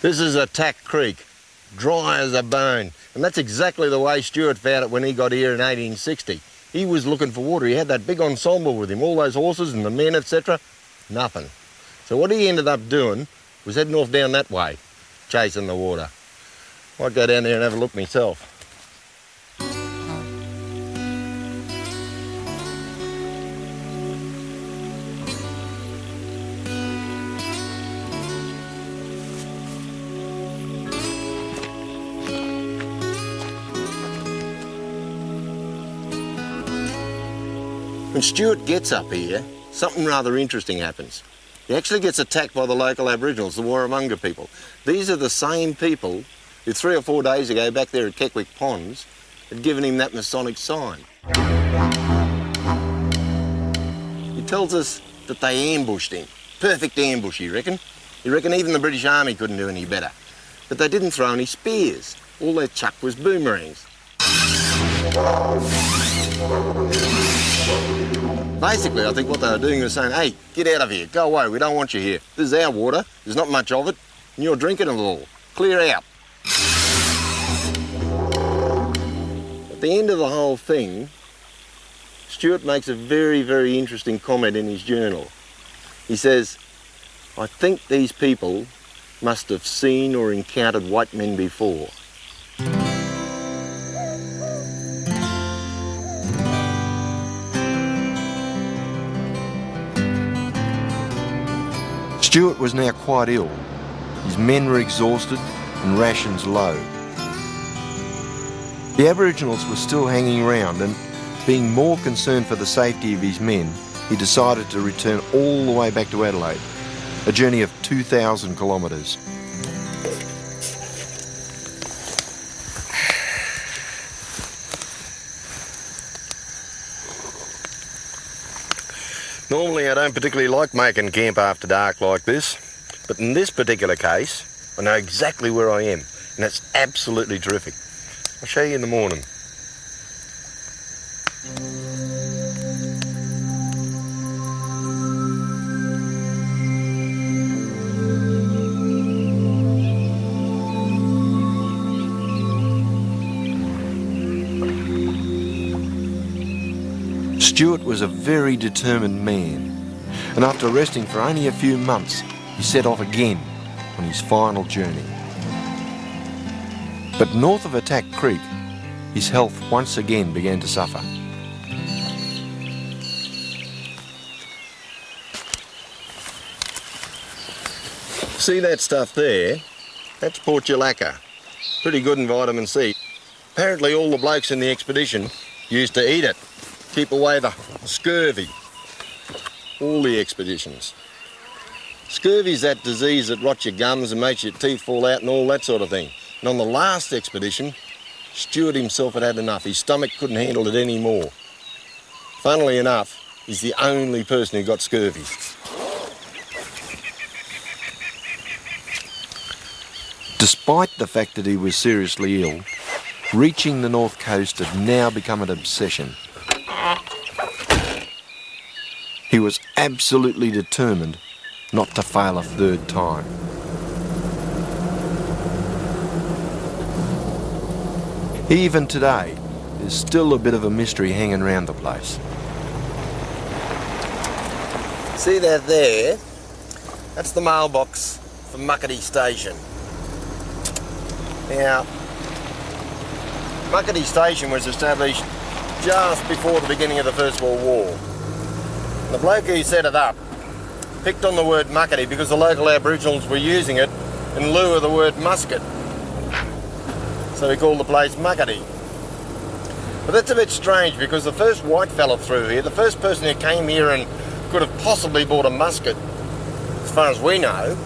This is a tack creek, dry as a bone. And that's exactly the way Stuart found it when he got here in 1860. He was looking for water. He had that big ensemble with him, all those horses and the men, etc. Nothing. So what he ended up doing was heading off down that way, chasing the water. Might go down there and have a look myself. When Stuart gets up here, something rather interesting happens. He actually gets attacked by the local Aboriginals, the Warramunga people. These are the same people who 3 or 4 days ago, back there at Keckwick Ponds, had given him that Masonic sign. He tells us that they ambushed him. Perfect ambush, he reckon. He reckon even the British Army couldn't do any better. But they didn't throw any spears. All they chucked was boomerangs. Basically, I think what they were doing was saying, hey, get out of here, go away, we don't want you here. This is our water, there's not much of it, and you're drinking it all. Clear out. At the end of the whole thing, Stuart makes a very, very interesting comment in his journal. He says, I think these people must have seen or encountered white men before. Stuart was now quite ill. His men were exhausted and rations low. The Aboriginals were still hanging around, and being more concerned for the safety of his men, he decided to return all the way back to Adelaide, a journey of 2,000 kilometres. Normally I don't particularly like making camp after dark like this, but in this particular case, I know exactly where I am, and it's absolutely terrific. I'll show you in the morning. Stuart was a very determined man, and after resting for only a few months, he set off again on his final journey. But north of Attack Creek, his health once again began to suffer. See that stuff there? That's portulaca. Pretty good in vitamin C. Apparently all the blokes in the expedition used to eat it. Keep away the scurvy. All the expeditions. Scurvy's that disease that rots your gums and makes your teeth fall out and all that sort of thing. And on the last expedition, Stuart himself had had enough. His stomach couldn't handle it anymore. Funnily enough, he's the only person who got scurvy. Despite the fact that he was seriously ill, reaching the North Coast had now become an obsession. He was absolutely determined not to fail a third time. Even today, there's still a bit of a mystery hanging around the place. See that there? That's the mailbox for Muckety Station. Now, Muckety Station was established just before the beginning of the First World War. The bloke who set it up picked on the word muckety because the local Aboriginals were using it in lieu of the word musket. So he called the place Muckety. But that's a bit strange because the first white fella through here, the first person who came here and could have possibly bought a musket, as far as we know,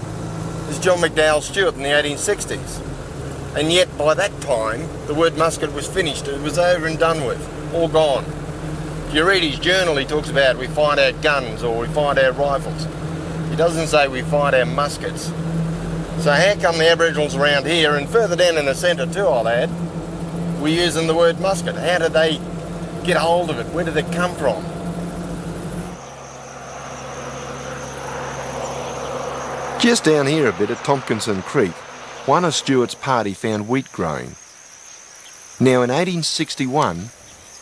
is John McDowell Stuart in the 1860s. And yet by that time, the word musket was finished. It was over and done with, all gone. If you read his journal, he talks about we find our guns or we find our rifles. He doesn't say we find our muskets. So how come the Aboriginals around here, and further down in the centre too, I'll add, we're using the word musket? How did they get hold of it? Where did it come from? Just down here a bit at Tompkinson Creek, one of Stuart's party found wheat growing. Now in 1861,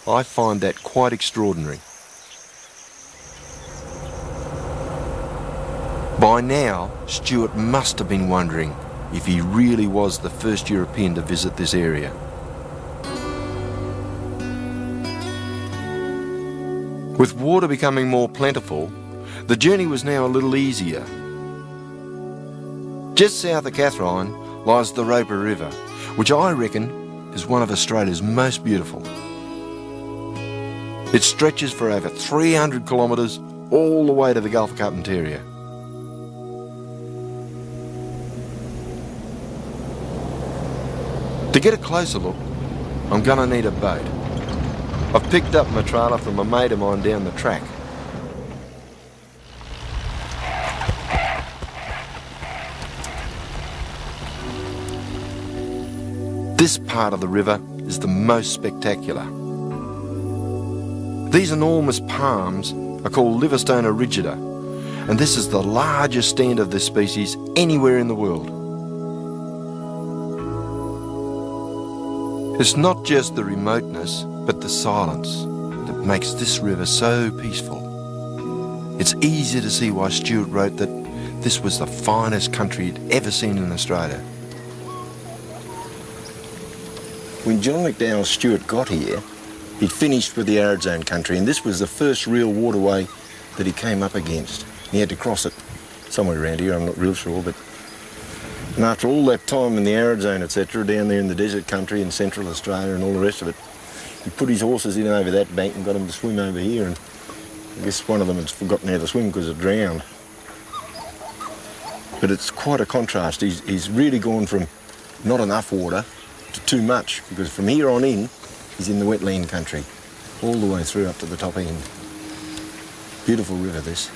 I find that quite extraordinary. By now, Stuart must have been wondering if he really was the first European to visit this area. With water becoming more plentiful, the journey was now a little easier. Just south of Catherine lies the Roper River, which I reckon is one of Australia's most beautiful. It stretches for over 300 kilometres all the way to the Gulf of Carpentaria. To get a closer look, I'm gonna need a boat. I've picked up my trailer from a mate of mine down the track. This part of the river is the most spectacular. These enormous palms are called Livistona rigida, and this is the largest stand of this species anywhere in the world. It's not just the remoteness, but the silence that makes this river so peaceful. It's easy to see why Stuart wrote that this was the finest country he'd ever seen in Australia. When John McDowell Stuart got here, he'd finished with the arid zone country, and this was the first real waterway that he came up against. He had to cross it somewhere around here, I'm not real sure, but... And after all that time in the arid zone, etc., down there in the desert country in Central Australia and all the rest of it, he put his horses in over that bank and got them to swim over here, and I guess one of them has forgotten how to swim because it drowned. But it's quite a contrast. He's really gone from not enough water to too much, because from here on in, he's in the wetland country, all the way through up to the top end. Beautiful river, this.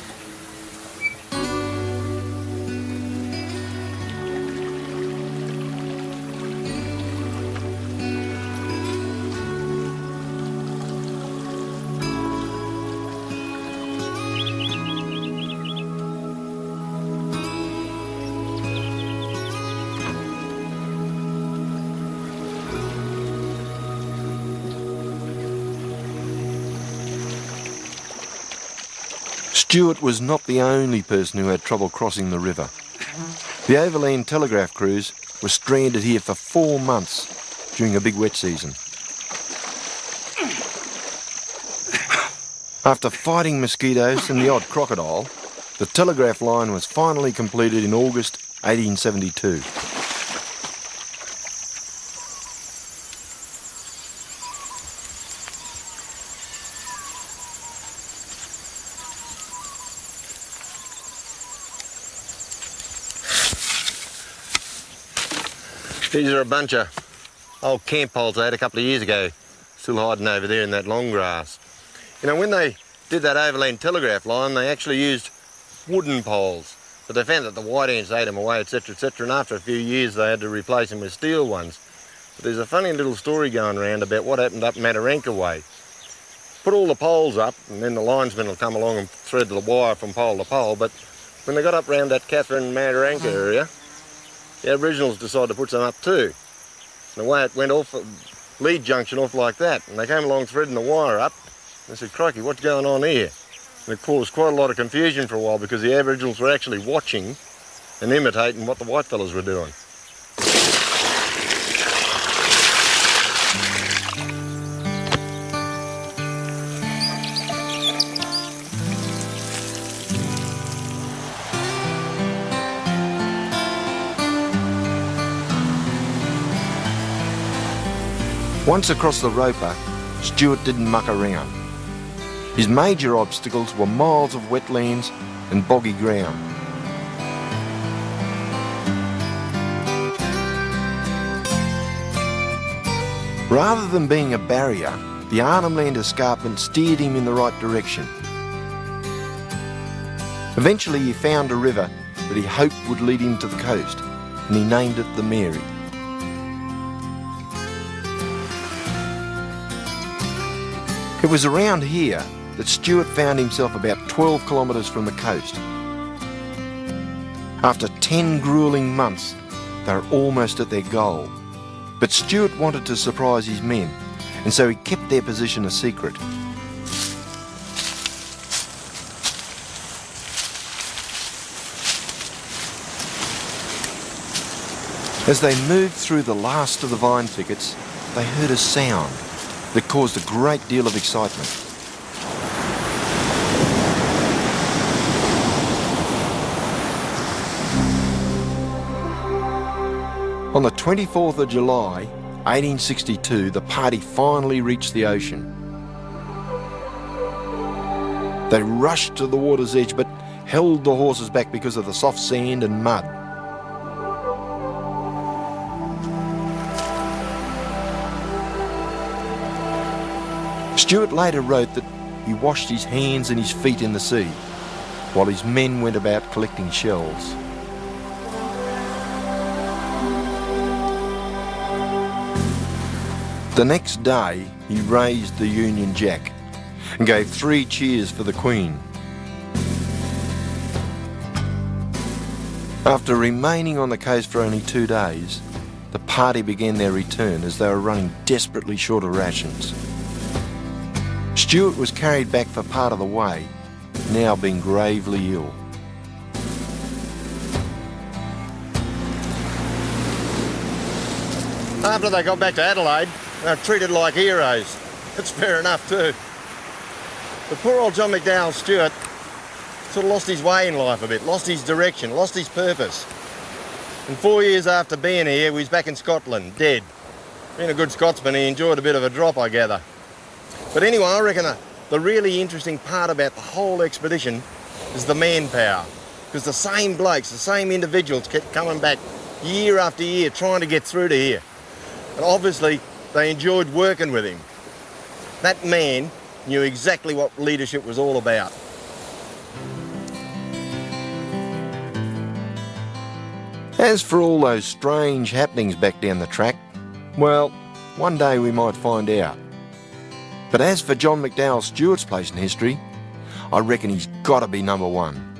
Stuart was not the only person who had trouble crossing the river. The overland telegraph crews were stranded here for 4 months during a big wet season. After fighting mosquitoes and the odd crocodile, the telegraph line was finally completed in August 1872. These are a bunch of old camp poles they had a couple of years ago, still hiding over there in that long grass. You know, when they did that overland telegraph line, they actually used wooden poles, but they found that the white ants ate them away, etc., etc., and after a few years they had to replace them with steel ones. But there's a funny little story going around about what happened up Mataranka way. Put all the poles up, and then the linesmen will come along and thread the wire from pole to pole, but when they got up around that Catherine Mataranka area, the Aboriginals decided to put some up too. And the way it went off, lead junction off like that, and they came along threading the wire up, and they said, crikey, what's going on here? And it caused quite a lot of confusion for a while because the Aboriginals were actually watching and imitating what the whitefellas were doing. Once across the Roper, Stuart didn't muck around. His major obstacles were miles of wetlands and boggy ground. Rather than being a barrier, the Arnhem Land escarpment steered him in the right direction. Eventually he found a river that he hoped would lead him to the coast, and he named it the Mary. It was around here that Stuart found himself about 12 kilometres from the coast. After 10 grueling months, they're almost at their goal. But Stuart wanted to surprise his men, and so he kept their position a secret. As they moved through the last of the vine thickets, they heard a sound that caused a great deal of excitement. On the 24th of July, 1862, the party finally reached the ocean. They rushed to the water's edge but held the horses back because of the soft sand and mud. Stuart later wrote that he washed his hands and his feet in the sea, while his men went about collecting shells. The next day, he raised the Union Jack and gave 3 cheers for the Queen. After remaining on the coast for only 2 days, the party began their return as they were running desperately short of rations. Stuart was carried back for part of the way, now being gravely ill. After they got back to Adelaide, they were treated like heroes. That's fair enough too. But poor old John McDowell Stuart sort of lost his way in life a bit, lost his direction, lost his purpose. And 4 years after being here, he was back in Scotland, dead. Being a good Scotsman, he enjoyed a bit of a drop, I gather. But anyway, I reckon the really interesting part about the whole expedition is the manpower. Because the same blokes, the same individuals kept coming back year after year trying to get through to here. And obviously, they enjoyed working with him. That man knew exactly what leadership was all about. As for all those strange happenings back down the track, well, one day we might find out. But as for John McDowell Stuart's place in history, I reckon he's got to be number 1.